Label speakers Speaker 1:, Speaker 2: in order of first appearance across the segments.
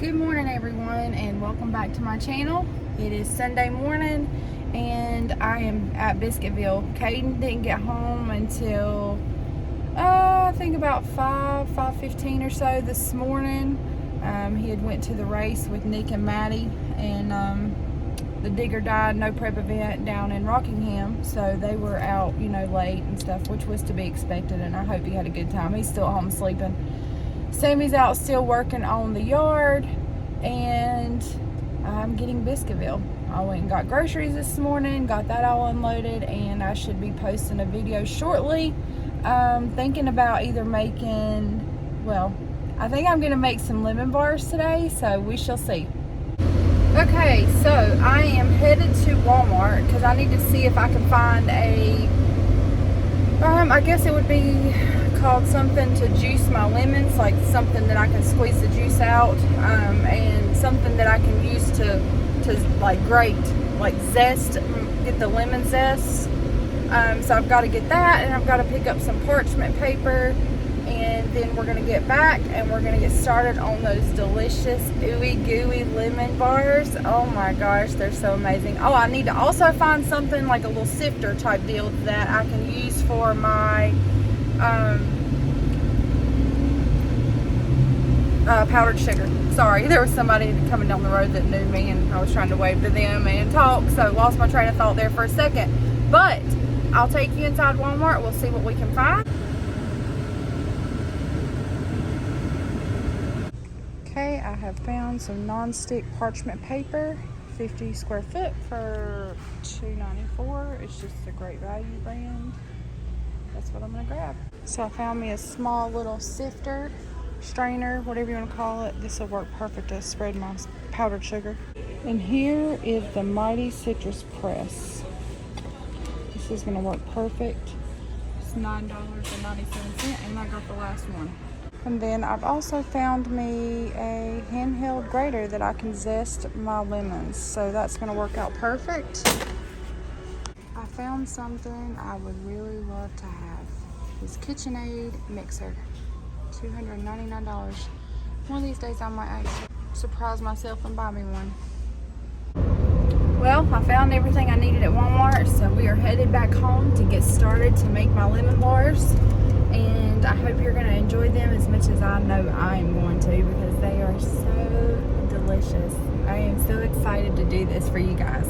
Speaker 1: Good morning everyone, and welcome back to my channel. It is Sunday morning and I am at Biscuitville. Caden didn't get home until I think about 5:15 or so this morning. He had went to the race with Nick and Maddie, and the digger died, no prep event down in Rockingham, so they were out, late and stuff, which was to be expected, and I hope he had a good time. He's still at home sleeping. Sammy's out still working on the yard, and I'm getting Biscuitville. I went and got groceries this morning, got that all unloaded, and I should be posting a video shortly. Thinking about either making, I think I'm gonna make some lemon bars today, so we shall see. Okay, so I am headed to Walmart because I need to see if I can find a, I guess it would be called something to juice my lemons, like something that I can squeeze the juice out, and something that I can use to like grate, like zest, get the lemon zest. So I've got to get that, and I've got to pick up some parchment paper, and then we're going to get back and we're going to get started on those delicious ooey gooey lemon bars. Oh my gosh, they're so amazing. Oh, I need to also find something like a little sifter type deal that I can use for my powdered sugar. Sorry, there was somebody coming down the road that knew me, and I was trying to wave to them and talk, so lost my train of thought there for a second. But I'll take you inside Walmart. We'll see what we can find. Okay, I have found some non-stick parchment paper, 50 square foot for $2.94. It's just a great value brand. That's what I'm gonna grab. So I found me a small little sifter, strainer, whatever you want to call it. This will work perfect to spread my powdered sugar. And here is the Mighty Citrus Press. This is going to work perfect. It's $9.97, and I got the last one. And then I've also found me a handheld grater that I can zest my lemons, so that's going to work out perfect. I found something I would really love to have. This KitchenAid mixer. $299. One of these days I might actually surprise myself and buy me one. Well, I found everything I needed at Walmart, so we are headed back home to get started to make my lemon bars. And I hope you're going to enjoy them as much as I know I am going to, because they are so delicious. I am so excited to do this for you guys.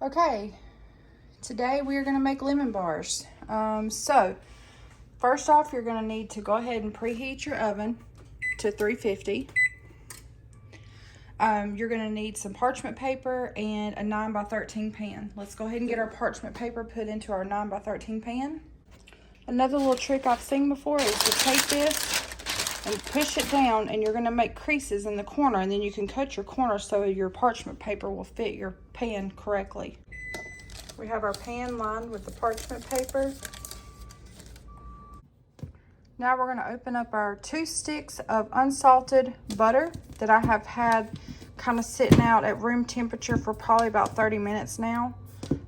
Speaker 1: Okay, today we are going to make lemon bars. First off, you're going to need to go ahead and preheat your oven to 350. You're going to need some parchment paper and a 9x13 pan. Let's go ahead and get our parchment paper put into our 9x13 pan. Another little trick I've seen before is to take this and push it down, and you're going to make creases in the corner, and then you can cut your corner so your parchment paper will fit your pan correctly. We have our pan lined with the parchment paper. Now we're going to open up our 2 sticks of unsalted butter that I have had kind of sitting out at room temperature for probably about 30 minutes now.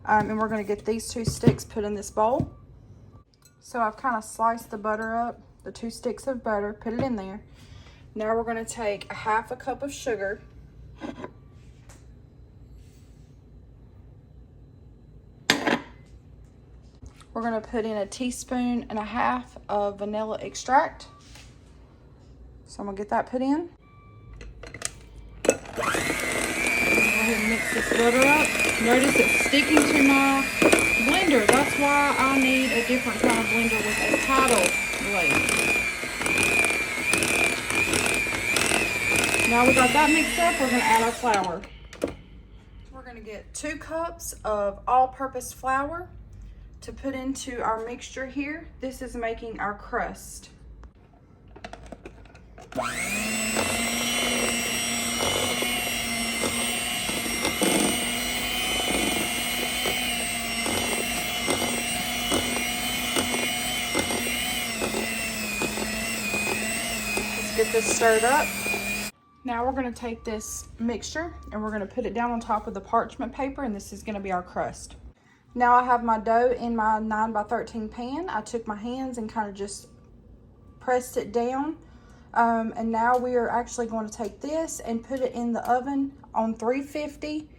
Speaker 1: And we're going to get these 2 sticks put in this bowl. So I've kind of sliced the butter up, the 2 sticks of butter, put it in there. Now we're going to take a half a cup of sugar. We're going to put in a 1.5 teaspoons of vanilla extract. So I'm going to get that put in. Go ahead and mix this butter up. Notice it's sticking to my blender. That's why I need a different kind of blender with a paddle blade. Now we got that mixed up, we're going to add our flour. We're going to get 2 cups of all-purpose flour to put into our mixture here. This is making our crust. Let's get this stirred up. Now we're going to take this mixture and we're going to put it down on top of the parchment paper, and this is going to be our crust. Now I have my dough in my 9x13 pan. I took my hands and kind of just pressed it down And now we are actually going to take this and put it in the oven on 350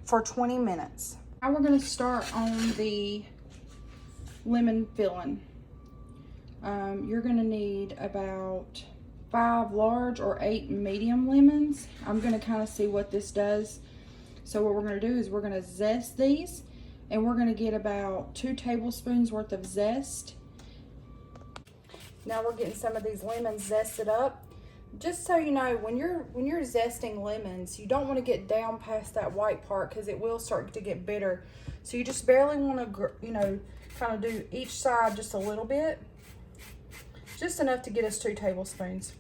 Speaker 1: for 20 minutes. Now we're going to start on the lemon filling. You're going to need about 5 large or 8 medium lemons. I'm going to kind of see what this does. So what we're going to do is we're going to zest these, and we're going to get about 2 tablespoons worth of zest. Now we're getting some of these lemons zested up. Just so you know, when you're zesting lemons, you don't want to get down past that white part because it will start to get bitter. So you just barely want to, you know, kind of do each side just a little bit. Just enough to get us 2 tablespoons.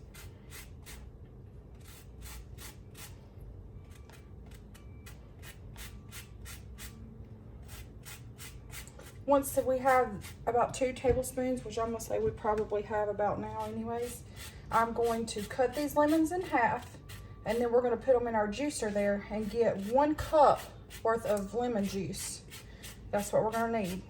Speaker 1: Once we have about 2 tablespoons, which I'm going to say we probably have about now anyways, I'm going to cut these lemons in half, and then we're going to put them in our juicer there and get 1 cup worth of lemon juice. That's what we're going to need.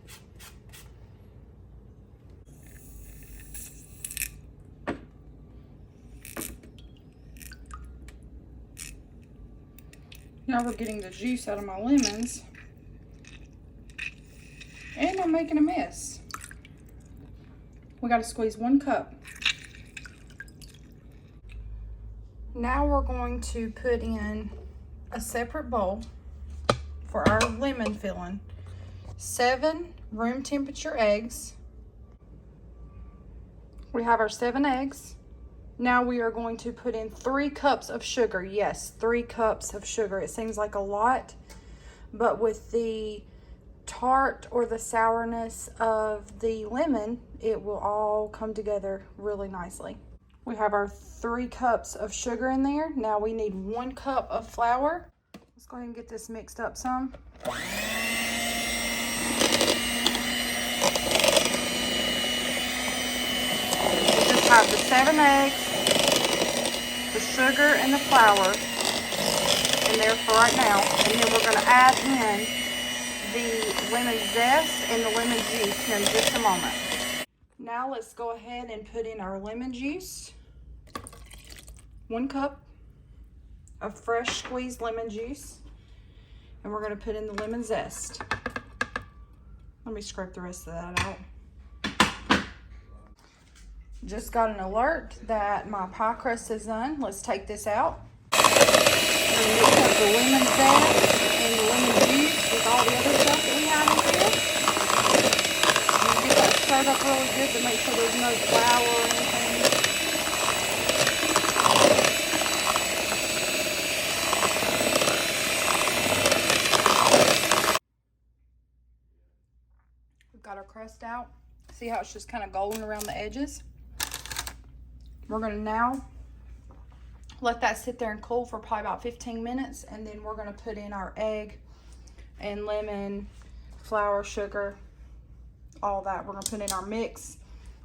Speaker 1: Now we're getting the juice out of my lemons. And I'm making a mess. We got to squeeze 1 cup. Now we're going to put in a separate bowl for our lemon filling. 7 room temperature eggs. We have our 7 eggs. Now we are going to put in 3 cups of sugar. Yes, 3 cups of sugar. It seems like a lot, but with the tart or the sourness of the lemon, it will all come together really nicely. We have our 3 cups of sugar in there. Now we need 1 cup of flour. Let's go ahead and get this mixed up some. We just have the 7 eggs, the sugar, and the flour in there for right now. And then we're going to add in the lemon zest and the lemon juice here in just a moment. Now let's go ahead and put in our lemon juice. 1 cup of fresh squeezed lemon juice. And we're going to put in the lemon zest. Let me scrape the rest of that out. Just got an alert that my pie crust is done. Let's take this out. We're going to mix up the lemon zest and the lemon juice with all the other stuff that we have in here. And get that stirred up really good to make sure there's no flour or anything. We've got our crust out. See how it's just kind of golden around the edges? We're going to now let that sit there and cool for probably about 15 minutes, and then we're going to put in our egg and lemon, flour, sugar, all that. We're going to put in our mix.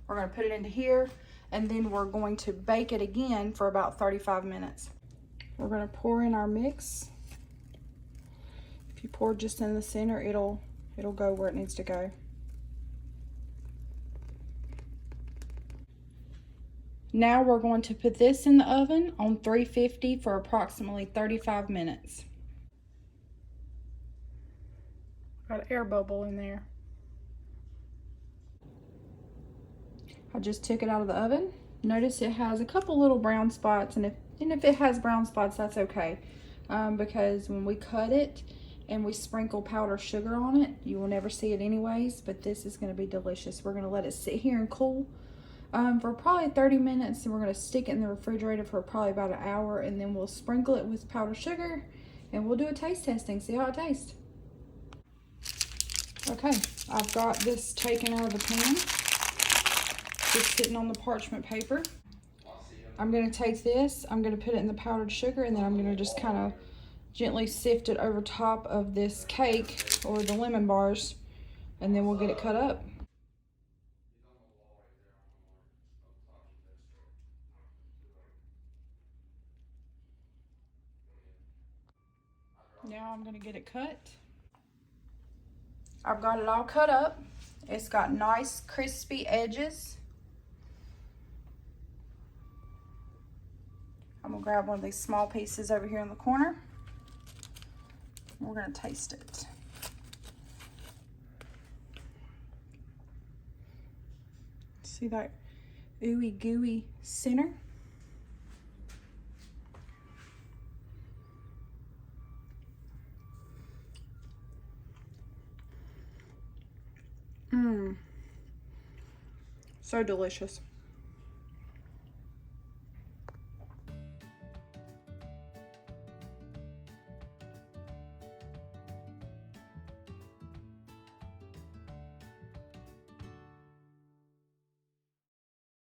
Speaker 1: We're going to put it into here, and then we're going to bake it again for about 35 minutes. We're going to pour in our mix. If you pour just in the center, it'll go where it needs to go. Now we're going to put this in the oven on 350 for approximately 35 minutes. Got an air bubble in there. I just took it out of the oven. Notice it has a couple little brown spots, and if it has brown spots, that's okay. Because when we cut it and we sprinkle powdered sugar on it, you will never see it anyways, but this is going to be delicious. We're going to let it sit here and cool for probably 30 minutes, and we're going to stick it in the refrigerator for probably about an hour, and then we'll sprinkle it with powdered sugar, and we'll do a taste testing, see how it tastes. Okay, I've got this taken out of the pan, just sitting on the parchment paper. I'm going to take this, I'm going to put it in the powdered sugar, and then I'm going to just kind of gently sift it over top of this cake or the lemon bars, and then we'll get it cut up. Now I'm going to get it cut. I've got it all cut up. It's got nice crispy edges. I'm gonna grab one of these small pieces over here in the corner. We're gonna taste it. See that ooey gooey center? Mmm. So delicious.